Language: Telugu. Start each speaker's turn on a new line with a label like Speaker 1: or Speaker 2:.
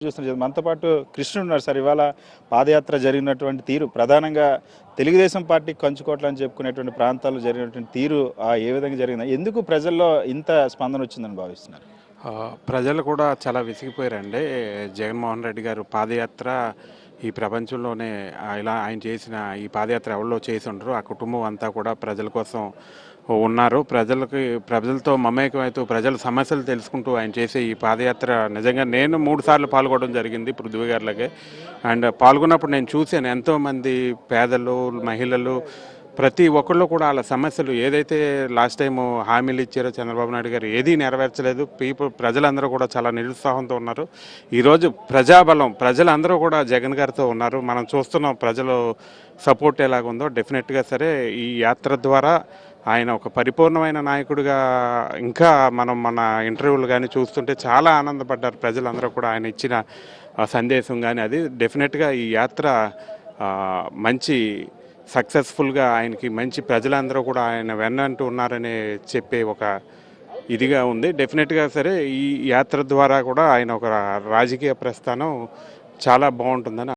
Speaker 1: చూస్తున్నారు. మనతో పాటు కృష్ణుడు ఉన్నారు సార్. ఇవాళ పాదయాత్ర జరిగినటువంటి తీరు ప్రధానంగా తెలుగుదేశం పార్టీ కంచుకోట్ల అని చెప్పుకునేటువంటి ప్రాంతాల్లో జరిగినటువంటి తీరు ఏ విధంగా జరిగింది? ఎందుకు ప్రజల్లో ఇంత స్పందన వచ్చిందని భావిస్తున్నారు?
Speaker 2: ప్రజలు కూడా చాలా విసిగిపోయారండి. జగన్మోహన్ రెడ్డి గారు పాదయాత్ర ఈ ప్రపంచంలోనే ఇలా ఆయన చేసిన ఈ పాదయాత్ర ఎవరిలో చేసి ఉండరు. ఆ కుటుంబం అంతా కూడా ప్రజల కోసం ఉన్నారు. ప్రజలతో మమేకమవుతూ ప్రజల సమస్యలు తెలుసుకుంటూ ఆయన చేసే ఈ పాదయాత్ర నిజంగా నేను 3 సార్లు పాల్గొనడం జరిగింది పృథ్వీ గారిలాగే. అండ్ పాల్గొన్నప్పుడు నేను చూశాను ఎంతోమంది పేదలు, మహిళలు ప్రతి ఒక్కళ్ళు కూడా వాళ్ళ సమస్యలు ఏదైతే లాస్ట్ టైం హామీలు ఇచ్చారో చంద్రబాబు నాయుడు గారు ఏదీ నెరవేర్చలేదు. ప్రజలందరూ కూడా చాలా నిరుత్సాహంతో ఉన్నారు. ఈరోజు ప్రజాబలం ప్రజలందరూ కూడా జగన్ గారితో ఉన్నారు. మనం చూస్తున్నాం ప్రజలు సపోర్ట్ ఎలాగుందో. డెఫినెట్గా సరే ఈ యాత్ర ద్వారా ఆయన ఒక పరిపూర్ణమైన నాయకుడిగా ఇంకా మన ఇంటర్వ్యూలు కానీ చూస్తుంటే చాలా ఆనందపడ్డారు ప్రజలందరూ కూడా. ఆయన ఇచ్చిన సందేశం కానీ అది డెఫినెట్గా ఈ యాత్ర మంచి సక్సెస్ఫుల్గా ఆయనకి మంచి ప్రజలందరూ కూడా ఆయన వెన్నంటూ ఉన్నారని చెప్పే ఒక ఇదిగా ఉంది. డెఫినెట్గా సరే ఈ యాత్ర ద్వారా కూడా ఆయన ఒక రాజకీయ ప్రస్థానం చాలా బాగుంటుందని